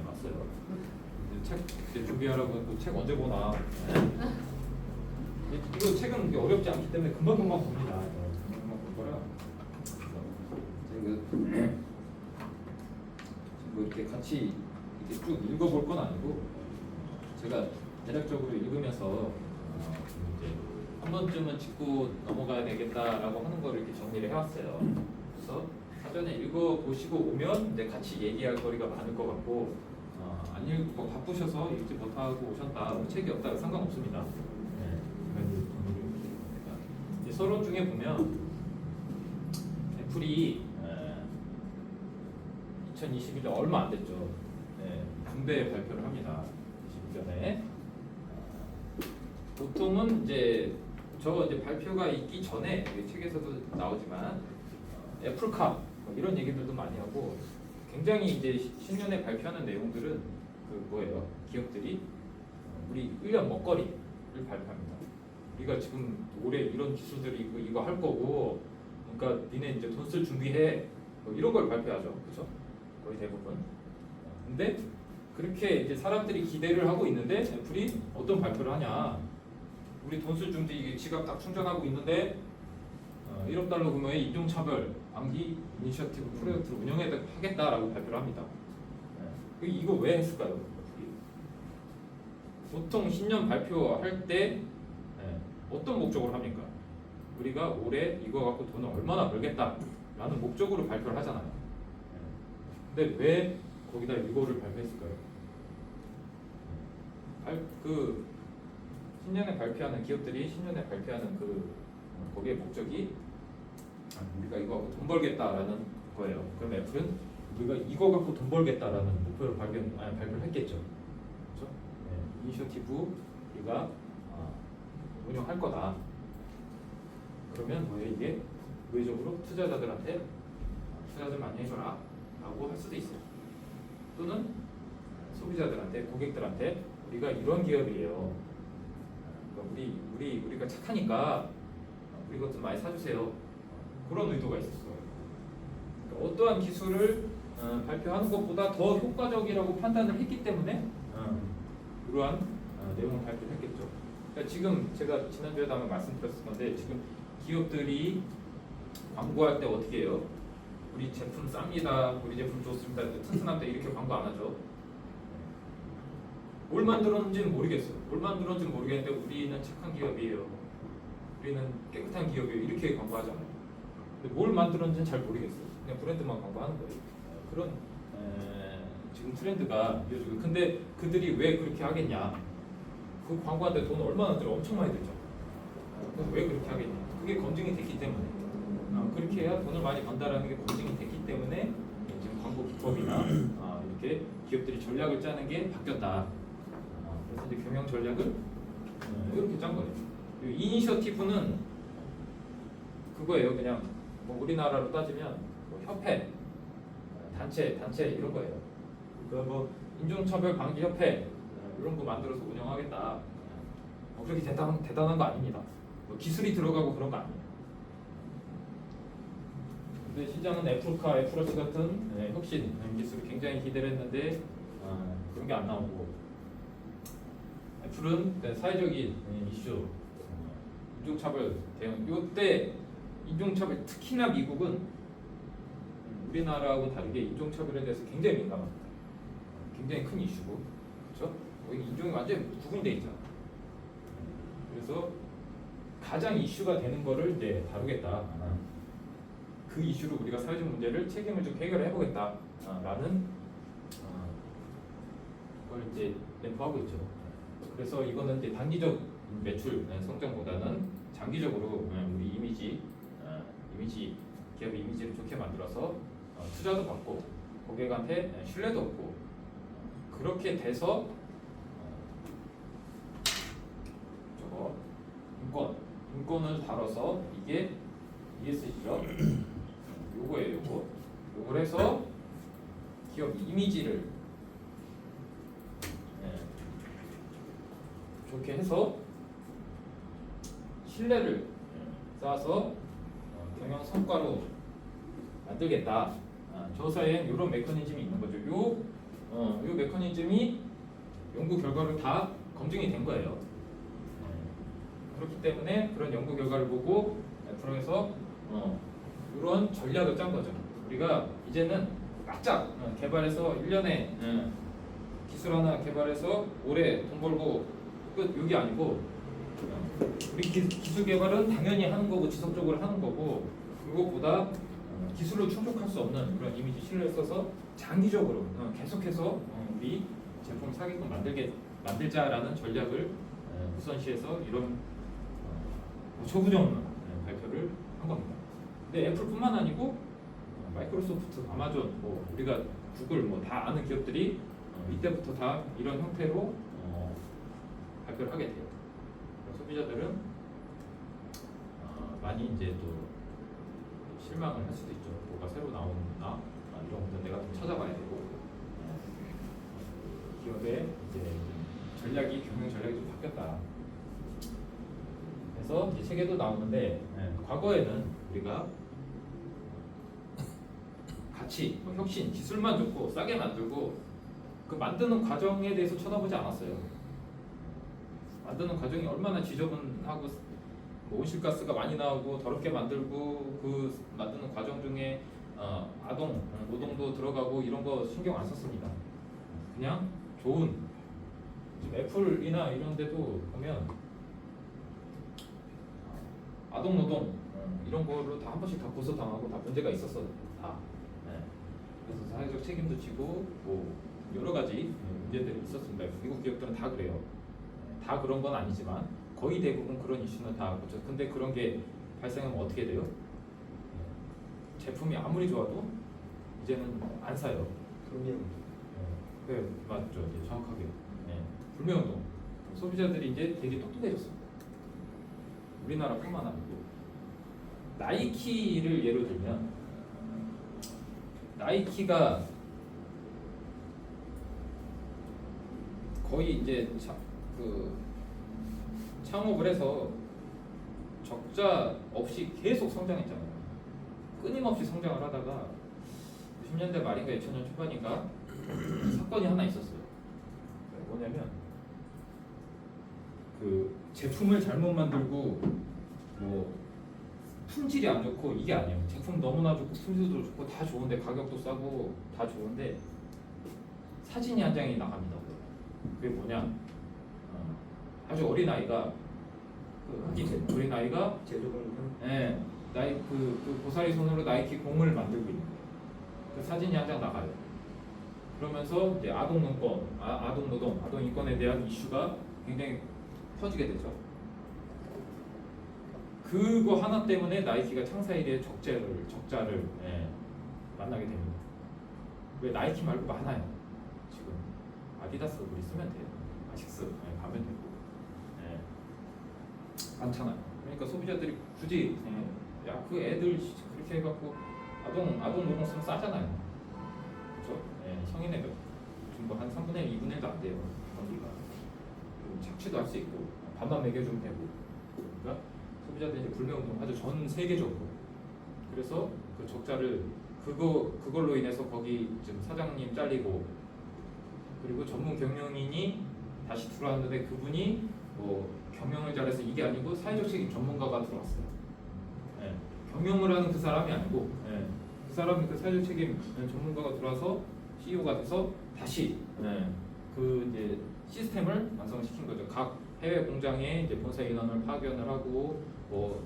왔어요. 책 이제 준비하라고 또 책 언제 보나. 이거 책은 어렵지 않기 때문에 금방 봅니다. 금방 볼 거라. 제가 뭐 이렇게 같이 이렇게 쭉 읽어볼 건 아니고 제가 대략적으로 읽으면서 이제 한 번쯤은 짚고 넘어가야 되겠다라고 하는 거를 이렇게 정리를 해왔어요. 그래서 사전에 읽어보시고 오면 이제 같이 얘기할 거리가 많을 것 같고 안 읽고 바쁘셔서 읽지 못하고 오셨다 책이 없다 상관없습니다. 이제 서론 중에 보면 애플이 2021년 얼마 안 됐죠. 중대 발표를 합니다. 21년에 보통은 이제 이제 발표가 있기 전에 책에서도 나오지만 애플카 뭐 이런 얘기들도 많이 하고 굉장히 이제 신년에 발표하는 내용들은 뭐예요? 기업들이 우리 1년 먹거리를 발표합니다. 우리가 지금 올해 이런 기술들이 있고 이거 할 거고, 그러니까 니네 이제 돈 쓸 준비해. 뭐 이런 걸 발표하죠, 그렇죠? 거의 대부분. 근데 그렇게 이제 사람들이 기대를 하고 있는데 애플이 어떤 발표를 하냐? 우리 돈 쓸 준비 이게 지갑 딱 충전하고 있는데 1억 달러 규모의 인종차별 방지 이니셔티브 프로젝트를 운영하겠다라고 발표를 합니다. 이거 왜 했을까요? 보통 신년 발표할 때 어떤 목적으로 합니까? 우리가 올해 이거 갖고 돈을 얼마나 벌겠다라는 목적으로 발표를 하잖아요. 근데 왜 거기다 이거를 발표했을까요? 신년에 발표하는 기업들이 신년에 발표하는 거기에 목적이 우리가 이거 갖고 돈 벌겠다라는 거예요. 그럼 애플은 우리가 이거 갖고 돈 벌겠다라는 목표를 발표를 했겠죠. 그렇죠? 이니셔티브 우리가 운영할 거다. 그러면 뭐예요? 이게 의외적으로 투자자들한테 투자들 많이 해줘라 라고 할 수도 있어요. 또는 소비자들한테, 고객들한테 우리가 이런 기업이에요. 그러니까 우리가 착하니까 우리 것 좀 많이 사주세요. 그런 의도가 있었어요. 그러니까 어떠한 기술을 발표하는 것보다 더 효과적이라고 판단을 했기 때문에 그러한 내용을 발표를 했겠죠. 그러니까 지금 제가 지난주에도 한번 말씀드렸을 건데 지금 기업들이 광고할 때 어떻게 해요? 우리 제품 쌉니다. 우리 제품 좋습니다. 튼튼합니다. 이렇게 광고 안 하죠. 뭘 만들었는지는 모르겠어요. 뭘 만들었는지는 모르겠는데 우리는 착한 기업이에요. 우리는 깨끗한 기업이에요. 이렇게 광고하잖아요. 근데 뭘 만들었는지는 잘 모르겠어요. 그냥 브랜드만 광고하는 거예요. 그런 지금 트렌드가 이어지고 근데 그들이 왜 그렇게 하겠냐? 그 광고하는데 돈 얼마나 들어? 엄청 많이 들죠. 그래서 왜 그렇게 하겠냐? 그게 검증이 됐기 때문에 그렇게 해야 돈을 많이 번다라는 게 검증이 됐기 때문에 지금 광고 기법이나 이렇게 기업들이 전략을 짜는 게 바뀌었다. 그래서 이제 경영 전략을 이렇게 짠 거예요. 이 이니셔티브는 그거예요. 그냥 뭐 우리나라로 따지면 뭐 협회, 단체 이런 거예요. 그러니까 뭐 인종차별 방지 협회 이런 거 만들어서 운영하겠다. 그렇게 대단한 거 아닙니다. 뭐 기술이 들어가고 그런 거 아니에요. 근데 시장은 애플카, 애플워치 같은 혁신 기술이 굉장히 기대를 했는데 그런 게 안 나오고 애플은 사회적인 이슈 인종차별 대응 이때 인종차별 특히나 미국은 우리나라하고 다르게 인종차별에 대해서 굉장히 민감합니다. 굉장히 큰 이슈고 그렇죠? 거기 인종이 완전히 구분돼 있잖아. 그래서 가장 이슈가 되는 거를 이제 다루겠다. 그 이슈로 우리가 사회적 문제를 책임을 좀 해결해 보겠다라는 걸 이제 램프하고 있죠. 그래서 이거는 이제 단기적 매출 성장보다는 장기적으로 우리 이미지 기업의 이미지를 좋게 만들어서 투자도 받고 고객한테 신뢰도 얻고 그렇게 돼서 저거 인권을 다뤄서 이게 ESG죠. 요거예요. 요걸 해서 기업 이미지를 좋게 해서 신뢰를 쌓아서 경영 성과로 만들겠다. 조사엔 이런 메커니즘이 있는 거죠. 요 메커니즘이 연구 결과로 다 검증이 된 거예요. 그렇기 때문에 그런 연구 결과를 보고 애플에서 이런 전략을 짠 거죠. 우리가 이제는 바짝 개발해서 1년에 기술 하나 개발해서 올해 돈 벌고 끝 이게 아니고 우리 기술 개발은 당연히 하는 거고 지속적으로 하는 거고 그것보다 기술로 충족할 수 없는 그런 이미지 신뢰를 써서 장기적으로 계속해서 우리 제품 사기끔 만들자라는 전략을 우선시해서 이런 초부정 발표를 한 겁니다. 근데 애플뿐만 아니고 마이크로소프트, 아마존, 뭐 우리가 구글 뭐 다 아는 기업들이 이때부터 다 이런 형태로 발표를 하게 돼요. 소비자들은 많이 이제 또 실망을 할 수도 있죠. 뭐가 새로 나오나 이런 것들 내가 좀 찾아봐야 되고 기업의 이제 경영 전략이 좀 바뀌었다. 그래서 이제 책에도 나오는데 과거에는 우리가 가치, 혁신, 기술만 좋고 싸게 만들고 그 만드는 과정에 대해서 쳐다보지 않았어요. 만드는 과정이 얼마나 지저분하고 온실가스가 많이 나오고 더럽게 만들고 그 만드는 과정 중에 아동 노동도 들어가고 이런 거 신경 안 썼습니다. 그냥 좋은 지금 애플이나 이런 데도 보면 아동 노동 이런 거로 다 한 번씩 다 고소당하고 다 문제가 있었어 다. 그래서 사회적 책임도 지고 뭐 여러 가지 문제들이 있었습니다. 미국 기업들은 다 그래요. 다 그런 건 아니지만 거의 대부분 그런 이슈는 다 그렇죠. 근데 그런 게 발생하면 어떻게 돼요? 제품이 아무리 좋아도 이제는 안 사요. 네, 맞죠. 이제 정확하게. 불매운동. 소비자들이 이제 되게 똑똑해졌습니다. 우리나라뿐만 아니고 나이키를 예로 들면 나이키가 거의 이제 창업을 해서 적자 없이 계속 성장했잖아요. 끊임없이 성장을 하다가 90년대 말인가 2000년 초반인가 사건이 하나 있었어요. 뭐냐면 그 제품을 잘못 만들고 뭐 품질이 안 좋고 이게 아니에요. 제품 너무나 좋고 품질도 좋고 다 좋은데 가격도 싸고 다 좋은데 사진이 한 장이 나갑니다. 그게 뭐냐? 아주 어린 아이가 어린 아이가 제조공간 나이 그 고사리 손으로 나이키 공을 만들고 있는 거예요. 그 사진이 한 장 나가요. 그러면서 이제 아동 노동, 아동 인권에 대한 이슈가 굉장히 퍼지게 되죠. 그거 하나 때문에 나이키가 창사 이래 적자를 만나게 됩니다. 왜 나이키 말고 많아요. 지금 아디다스 우리 쓰면 돼요. 아식스 가면 되고 많잖아요. 그러니까 소비자들이 굳이 야 그 애들 그렇게 해갖고 아동 노동 쓰면 싸잖아요. 그렇죠? 성인 애들 지금 뭐한 3분의 1, 2분의 1도 안 돼요. 경기가 착취도 할 수 있고 밥만 먹여주면 되고 그러니까 소비자들이 이제 불매운동 아주 전 세계적으로 그래서 그 적자를 그걸로 인해서 거기 지금 사장님 잘리고 그리고 전문 경영인이 다시 들어왔는데 그분이 뭐 경영을 잘해서 이게 아니고 사회적 책임 전문가가 들어왔어요. 경영을 하는 그 사람이 아니고 그 사람이 그 사회적 책임 전문가가 들어와서 CEO가 돼서 다시 그 이제 시스템을 완성시킨 거죠. 각 해외 공장에 이제 본사 인원을 파견을 하고 뭐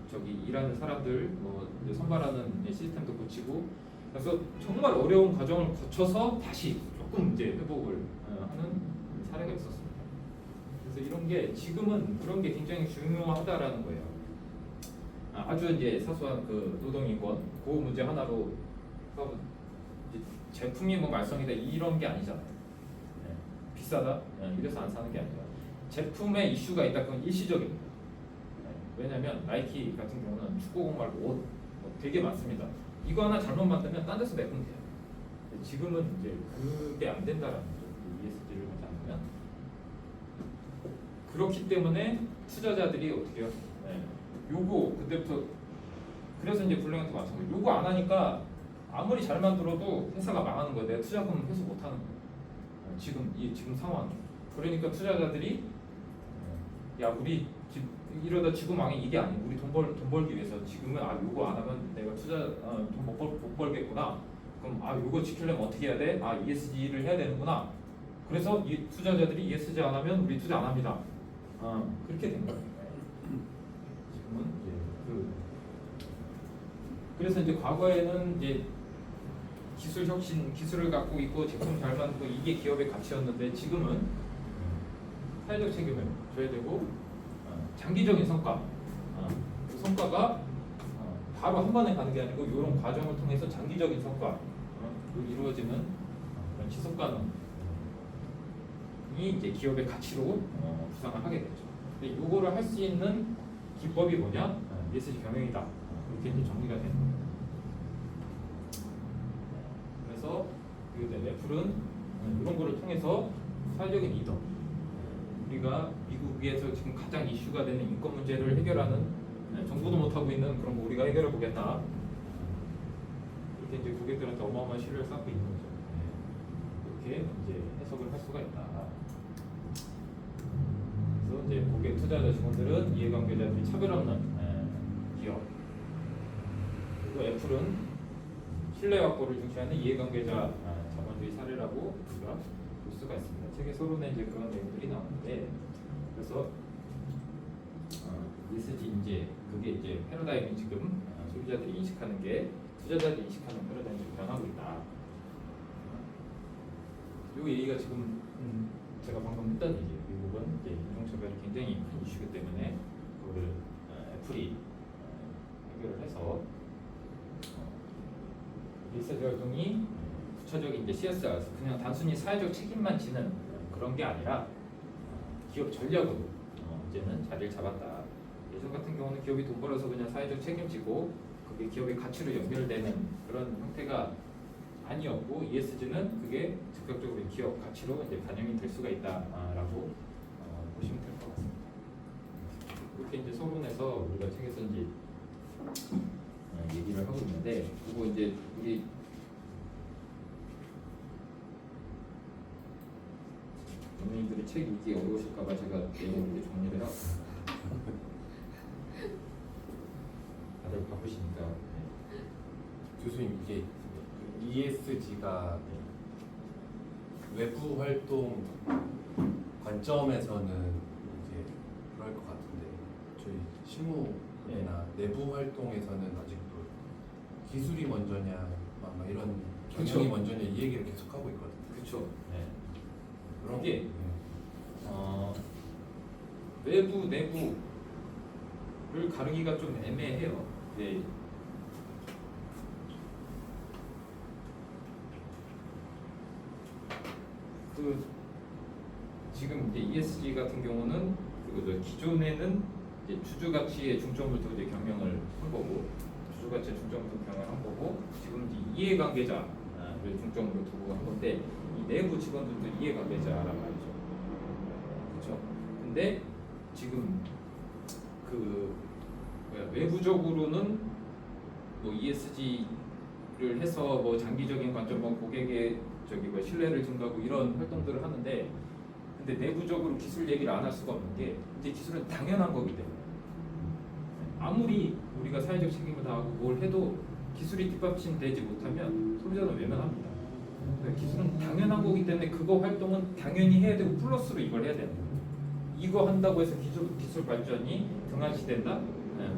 저기 일하는 사람들 뭐 이제 선발하는 시스템도 고치고 그래서 정말 어려운 과정을 거쳐서 다시 조금 이제 회복을 하는 사례가 있었습니다. 그래서 이런 게 지금은 그런 게 굉장히 중요하다라는 거예요. 아주 이제 사소한 그 노동인권 그 문제 하나로 제품이 뭐 말썽이다 이런 게 아니잖아요. 비싸다 이래서 안 사는 게 아니라 제품에 이슈가 있다 그건 일시적입니다. 왜냐하면 나이키 같은 경우는 축구공 말고 옷 되게 많습니다. 이거 하나 잘못 만들면 딴 데서 메꾸면 돼요. 지금은 이제 그게 안 된다라는 거죠. ESG를 하지 않으면 그렇기 때문에 투자자들이 어떻게 해요? 요거 그때부터 그래서 이제 블랙한테 마찬가지. 요거 안 하니까 아무리 잘 만들어도 회사가 망하는 거예요. 내가 투자금 회수 못 하는 거예요. 지금 상황. 그러니까 투자자들이 야 우리 이러다 지구 망해 이게 아니고 우리 돈 벌기 위해서 지금은 요거 안 하면 내가 돈 못 벌겠구나. 그럼 요거 지키려면 어떻게 해야 돼? ESG를 해야 되는구나. 그래서 이 투자자들이 ESG 안 하면 우리 투자 안 합니다. 그렇게 된 거예요. 지금은 이제 그래서 이제 과거에는 이제 기술 혁신, 기술을 갖고 있고 제품 잘 만들고 이게 기업의 가치였는데 지금은 사회적 책임을 져야 되고 장기적인 성과, 그 성과가 바로 한 번에 가는 게 아니고 이런 과정을 통해서 장기적인 성과 이루어지는 그런 지속 가능이 이제 기업의 가치로 구상을 하게 되죠. 근데 이거를 할 수 있는 기법이 뭐냐? ESG 경영이다. 이렇게 이제 정리가 되는 거예요. 그래서 애플은 이런 거를 통해서 사회적인 리더. 우리가 미국에서 지금 가장 이슈가 되는 인권 문제를 해결하는 정부도 못 하고 있는 그런 거 우리가 해결해 보겠다. 이렇게 이제 고객들한테 어마어마한 신뢰를 쌓고 있는 거죠. 이렇게 이제 해석을 할 수가 있다. 그래서 이제 고객 투자자 직원들은 이해관계자들이 차별 없는 기업. 그리고 애플은 신뢰 확보를 중시하는 이해관계자 자본주의 사례라고 우리가 볼 수가 있습니다. 책의 서론에 이제 그런 내용들이 나오는데 그래서 ESG 이제 그게 이제 패러다임이 지금 소비자들이 인식하는 게 투자자들이 인식하는 패러다임이 변하고 있다. 이 얘기가 지금 제가 방금 했던 얘기예요. 미국은 이제 인종차별이 굉장히 큰 이슈이기 때문에 그거를 애플이 해결을 해서 ESG 활동이 구체적인 이제 CSR 그냥 단순히 사회적 책임만 지는 그런 게 아니라 기업 전략으로 이제는 자리를 잡았다. 예전 같은 경우는 기업이 돈 벌어서 그냥 사회적 책임지고 그게 기업의 가치로 연결되는 그런 형태가 아니었고 ESG는 그게 즉각적으로 기업 가치로 이제 반영이 될 수가 있다라고 보시면 될 것 같습니다. 이렇게 이제 서론에서 우리가 책에서 이제 얘기를 하고 있는데 그리고 이제 우리 연예인들이 책 읽기 어려우실까봐 제가 내용을 이렇게 정리를 하고 다들 바쁘시니까 교수님 이게 ESG가 외부 활동 관점에서는 이제 그럴 것 같은데 저희 실무나 내부 활동에서는 아직도 기술이 먼저냐 막 이런 그쵸. 경영이 먼저는 이 얘기를 계속 하고 있거든요. 그렇죠. 그런 이게 거. 외부 내부를 가르기가 좀 애매해요. 네. 그 지금 이제 ESG 같은 경우는 그 기존에는 이제 주주 가치에 중점을 두고 이제 경영을 한 거고, 주주 가치에 중점을 두고 경영을 한 거고, 지금 이제 이해관계자를 중점으로 두고 한 건데, 이 내부 직원들도 이해관계자란 말이죠. 그렇죠. 근데 지금 그 외부적으로는 뭐 ESG를 해서 뭐 장기적인 관점, 뭐 고객의 저기 뭐 신뢰를 증가하고 이런 활동들을 하는데, 근데 내부적으로 기술 얘기를 안 할 수가 없는 게 이제 기술은 당연한 거기 때문에 아무리 우리가 사회적 책임을 다하고 뭘 해도 기술이 뒷받침되지 못하면 소비자는 외면합니다. 그러니까 기술은 당연한 거기 때문에 그거 활동은 당연히 해야 되고 플러스로 이걸 해야 된다. 이거 한다고 해서 기술 발전이 등한시된다?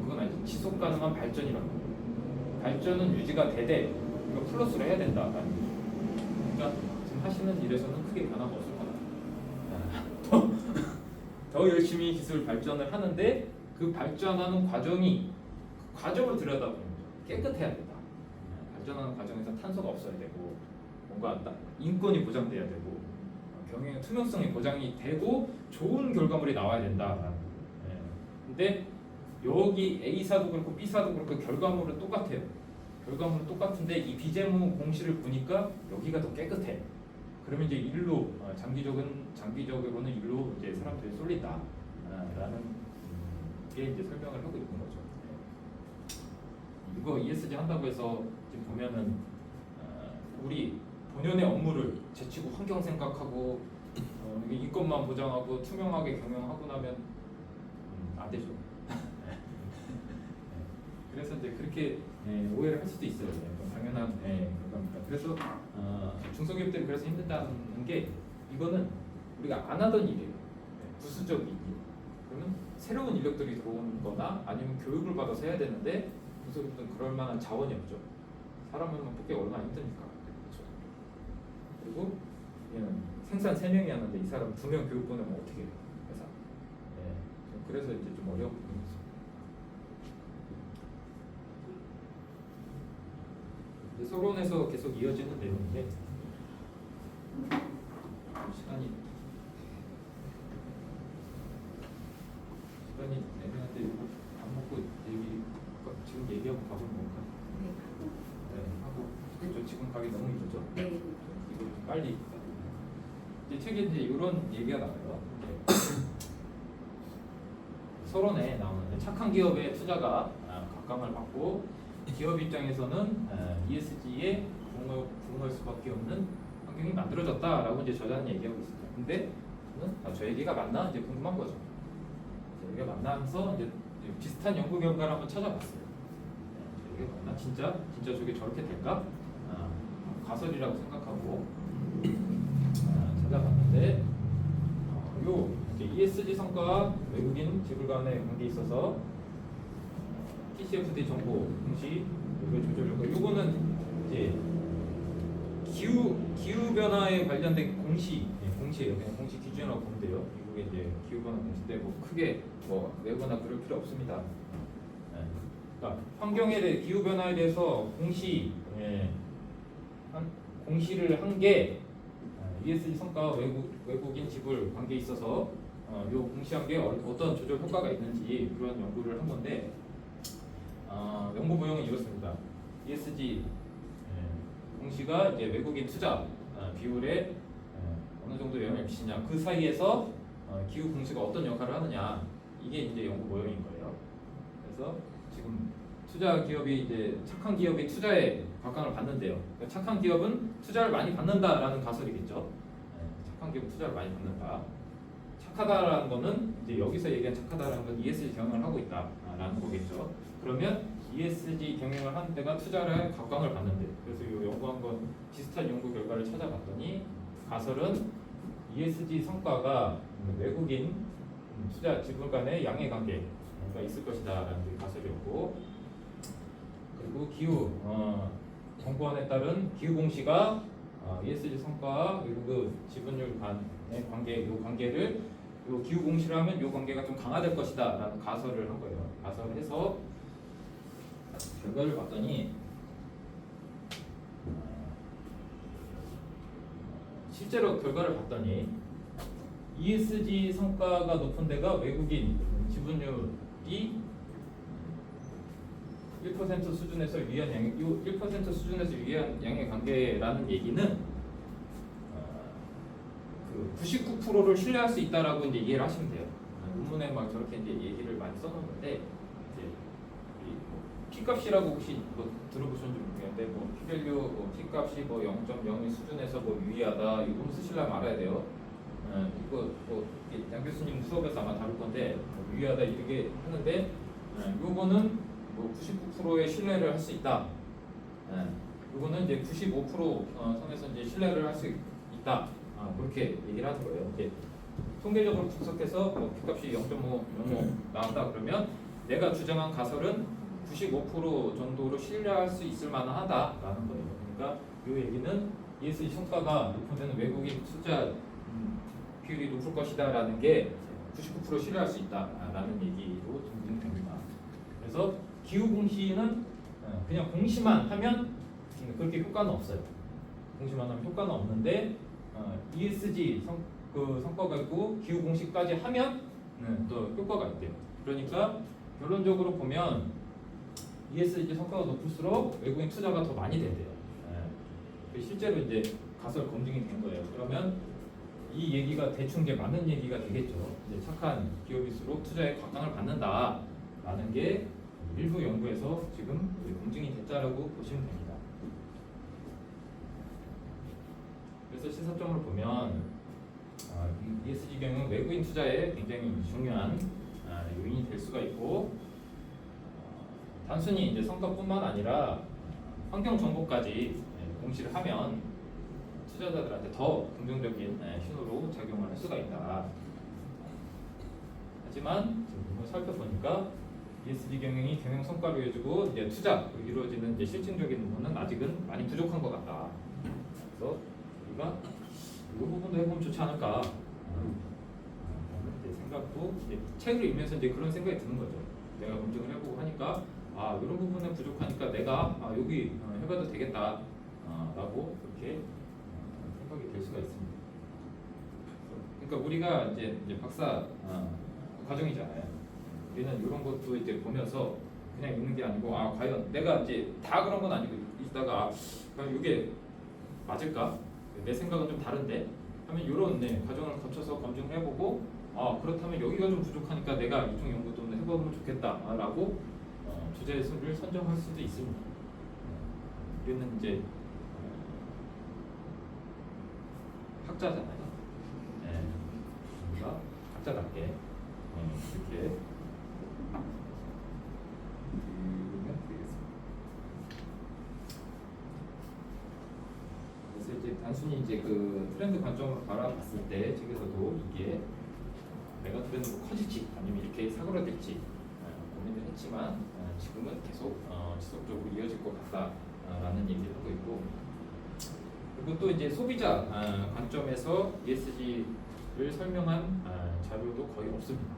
그건 아니죠. 지속 가능한 발전이라는 거예요. 발전은 유지가 되되 이거 플러스로 해야 된다. 그러니까 지금 하시는 일에서는 크게 변화가 없을 거다. 더 열심히 기술 발전을 하는데 그 발전하는 과정이 그 과정을 들여다보면 깨끗해야 된다. 발전하는 과정에서 탄소가 없어야 되고 뭔가 인권이 보장돼야 되고 경영의 투명성이 보장이 되고 좋은 결과물이 나와야 된다. 근데 여기 A사도 그렇고 B사도 그렇고 결과물은 똑같아요. 결과물은 똑같은데 이 비재무 공시를 보니까 여기가 더 깨끗해. 그러면 이제 일로 장기적으로는 일로 이제 사람들이 쏠린다. 라는 게 이제 설명을 하고 있는 거죠. 이거 ESG 한다고 해서 지금 보면은 우리 본연의 업무를 제치고 환경 생각하고 이게 인권만 보장하고 투명하게 경영하고 나면 안 되죠. 그래서 이제 그렇게 오해를 할 수도 있어요. 당연한 결과입니다. 그래서 중소기업들이 그래서 힘든다는 게 이거는 우리가 안 하던 일이에요. 부수적인 일. 그러면 새로운 인력들이 들어오거나 아니면 교육을 받아서 해야 되는데 중소기업들은 그럴 만한 자원이 없죠. 사람을 뽑기가 얼마나 힘드니까. 그렇죠. 그리고 얘는 생산 3명이 하는데 이 사람 2명 교육 보내면 어떻게 해요? 회사. 그래서 이제 좀 어려운 부분이 있어요. 서론에서 계속 이어지는 내용인데 시간이 애매한데 밥 먹고 지금 얘기하고 밥을 먹을까? 네, 하고 그렇죠. 지금 가기 너무 이르죠. 네. 이거 좀 빨리 이제 책에 이제 이런 얘기가 나와요. 서론에 나오는 착한 기업의 투자가 각광을 받고 기업 입장에서는 ESG에 부응할 수밖에 없는 환경이 만들어졌다라고 이제 저자는 얘기하고 있습니다. 근데 저는 저 얘기가 맞나 이제 궁금한 거죠. 저 얘기가 맞나서 이제 비슷한 연구 결과를 한번 찾아봤어요. 저 얘기가 맞나? 진짜 저게 저렇게 될까? 가설이라고 생각하고 찾아봤는데 요 이제 ESG 성과와 외국인 지불 간의 관계에 있어서 TCFD 정보 공시 조절 효과 요거는 이제 기후 변화에 관련된 공시예요. 그냥 공시 기준이라고 보면 돼요. 미국의 이제 기후 변화 공시인데 뭐 크게 뭐 외우거나 그럴 필요 없습니다. 그러니까 환경에 대해 기후 변화에 대해서 공시를 한 게 ESG 성과와 외국인 지불 관계에 있어서 요 공시한 게 어떤 조절 효과가 있는지 그런 연구를 한 건데. 연구 모형은 이렇습니다. ESG 공시가 이제 외국인 투자 비율에 어느 정도 영향을 미치냐, 그 사이에서 기후 공시가 어떤 역할을 하느냐, 이게 이제 연구 모형인 거예요. 그래서 지금 투자 기업이 이제 착한 기업이 투자에 각광을 받는데요. 그러니까 착한 기업은 투자를 많이 받는다라는 가설이겠죠. 착한 기업은 투자를 많이 받는다. 착하다라는 거는 이제 여기서 얘기한 착하다라는 건 ESG 경영을 하고 있다라는 거겠죠. 그러면 ESG 경영을 하는 데가 투자를 각광을 받는데, 그래서 이 연구한 건 비슷한 연구 결과를 찾아봤더니 가설은 ESG 성과가 외국인 투자 지분 간의 양해 관계가 있을 것이다라는 게 가설이었고, 그리고 기후 공고안에 따른 기후 공시가 ESG 성과와 그 지분율 간의 관계, 요 관계를 요 기후 공시를 하면 요 관계가 좀 강화될 것이다라는 가설을 한 거예요. 가설을 해서 결과를 봤더니 실제로 결과를 봤더니 ESG 성과가 높은 데가 외국인 지분율이 1% 수준에서 유의한 양의 1% 수준에서 유의한 양의 관계라는 얘기는 그 99%를 신뢰할 수 있다라고 이제 이해를 하시면 돼요. 논문에 막 저렇게 이제 얘기를 많이 써놓는데 이제 P값이라고 혹시 뭐 들어보셨는지 모르겠는데 뭐 P밸류 뭐 P값이 뭐 0.01 수준에서 뭐 유의하다 이거 쓰시려면 알아야 돼요. 이거 뭐 양 교수님 수업에서 아마 다룰 건데 뭐 유의하다 이렇게 하는데 요거는 뭐 99%의 신뢰를 할 수 있다. 요거는 이제 95% 선에서 이제 신뢰를 할 수 있다. 그렇게 얘기를 하는 거예요. 이제 통계적으로 분석해서 뭐 P값이 0.5 나온다 그러면 내가 주장한 가설은 95% 정도로 신뢰할 수 있을 만하다라는 거예요. 그러니까 이 얘기는 ESG 성과가 높은 데는 외국인 투자 비율이 높을 것이다라는 게 99% 신뢰할 수 있다라는 얘기로 증명됩니다. 그래서 기후 공시는 그냥 공시만 하면 그렇게 효과는 없어요. 공시만 하면 효과는 없는데 ESG 성과가 있고 기후 공시까지 하면 또 효과가 있대요. 그러니까 결론적으로 보면 ESG 성과가 높을수록 외국인 투자가 더 많이 된대요. 실제로 이제 가설 검증이 된 거예요. 그러면 이 얘기가 대충 이제 맞는 얘기가 되겠죠. 이제 착한 기업일수록 투자에 각광을 받는다라는 게 일부 연구에서 지금 검증이 됐다라고 보시면 됩니다. 그래서 시사점을 보면 ESG 경영은 외국인 투자에 굉장히 중요한 요인이 될 수가 있고 단순히 이제 성과뿐만 아니라 환경 정보까지 공시를 하면 투자자들한테 더 긍정적인 신호로 작용을 할 수가 있다. 하지만 지금 살펴보니까 ESG 경영이 경영 성과로 이어지고 이제 투자로 이루어지는 이제 실질적인 부분은 아직은 많이 부족한 것 같다. 그래서 우리가 이 부분도 해보면 좋지 않을까. 이제 생각도 이제 책을 읽으면서 이제 그런 생각이 드는 거죠. 내가 검증을 해보고 하니까 이런 부분에 부족하니까 내가 여기 해봐도 되겠다. 라고 그렇게 생각이 될 수가 있습니다. 그러니까 우리가 이제 박사 과정이잖아요. 우리는 이런 것도 이제 보면서 그냥 읽는 게 아니고 과연 내가 이제 다 그런 건 아니고 읽다가 과연 이게 맞을까? 내 생각은 좀 다른데 하면 이런 과정을 거쳐서 검증을 해보고 그렇다면 여기가 좀 부족하니까 내가 이쪽 연구도 해보면 좋겠다라고 주제를 선정할 수도 있습니다. 우리는 이제 학자잖아요. 우리가 학자답게 이렇게 읽으면 되겠습니다. 그래서 이제 단순히 이제 그 트렌드 관점으로 바라봤을 때 책에서도 이게 메가 트렌드로 커질지 아니면 이렇게 사그라들지 고민을 했지만 지금은 계속 지속적으로 이어질 것 같다라는 얘기를 하고 있고. 그리고 또 이제 소비자 관점에서 ESG를 설명한 자료도 거의 없습니다.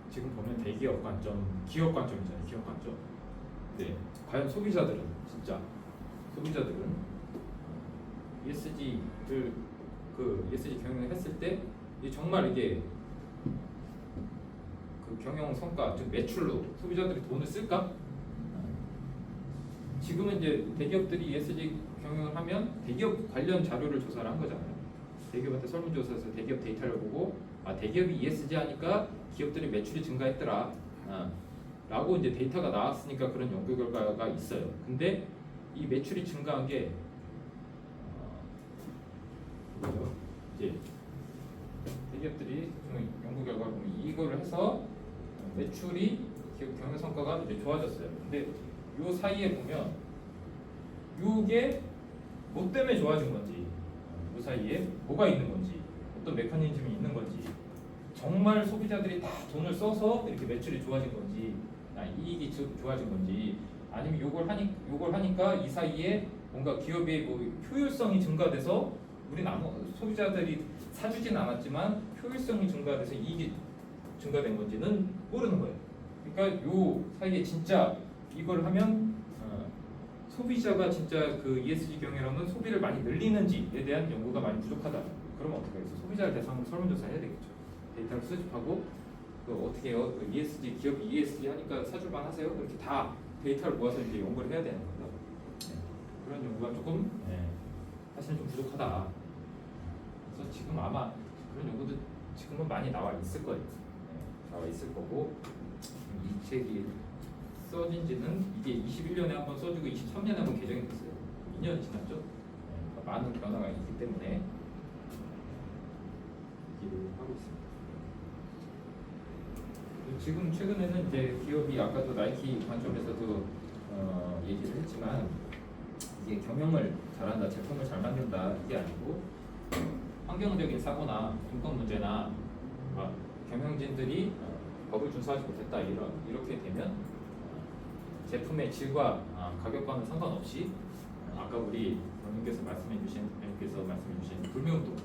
지금 보면 대기업 관점, 기업 관점이잖아요. 기업 관점. 네, 과연 소비자들은 ESG를 ESG 경영을 했을 때 정말 이게 그 경영 성과, 즉 매출로 소비자들이 돈을 쓸까? 지금은 이제 대기업들이 ESG 경영을 하면 대기업 관련 자료를 조사를 한 거잖아요. 대기업한테 설문조사에서 대기업 데이터를 보고 대기업이 ESG 하니까 기업들이 매출이 증가했더라 라고 이제 데이터가 나왔으니까 그런 연구 결과가 있어요. 근데 이 매출이 증가한 게 뭐죠? 이제 대기업들이 연구 결과를 보면 이거를 해서 매출이 기업 경영 성과가 이제 좋아졌어요. 근데 요 사이에 보면 이게 뭐 때문에 좋아진 건지, 그 사이에 뭐가 있는 건지, 어떤 메커니즘이 있는 건지, 정말 소비자들이 다 돈을 써서 이렇게 매출이 좋아진 건지, 이익이 좋아진 건지, 아니면 요걸 하니까 이 사이에 뭔가 기업의 뭐 효율성이 증가돼서 우리는 소비자들이 사주진 않았지만 효율성이 증가돼서 이익이 증가된 건지는 모르는 거예요. 그러니까 요 사이에 진짜 이걸 하면 소비자가 진짜 그 ESG 경영으로는 소비를 많이 늘리는지에 대한 연구가 많이 부족하다. 그러면 어떻게 해서 소비자를 대상으로 설문조사 해야 되겠죠. 데이터를 수집하고 그 어떻게 해요? 그 ESG 기업 ESG 하니까 사줄만 하세요? 이렇게 다 데이터를 모아서 이제 연구를 해야 되는 거죠. 네. 그런 연구가 조금 사실 좀 부족하다. 그래서 지금 아마 그런 연구도 지금은 많이 나와 있을 거예요. 나와 있을 거고 이 책이 써진 지는 이게 21년에 한번 써지고 23년에 한번 개정이 됐어요. 2년이 지났죠. 그러니까 많은 변화가 있기 때문에 얘기를 하고 있습니다. 지금 최근에는 이제 기업이 아까도 나이키 관점에서도 얘기를 했지만 이게 경영을 잘한다, 제품을 잘 만든다 이게 아니고 환경적인 사고나 인권 문제나 경영진들이 법을 준수하지 못했다 이렇게 되면 제품의 질과 가격과는 상관없이 아까 우리 원님께서 말씀해주신 불매운동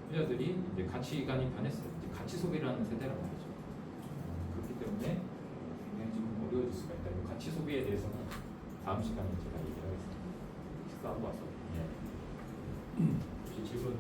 소비자들이 이제 가치관이 변했어요. 이제 가치 소비라는 세대란 말이죠. 그렇기 때문에 굉장히 좀 어려워질 수가 있다. 이 가치 소비에 대해서는 다음 시간에 제가 얘기를 하겠습니다. 식사하고 와서. 혹시 질문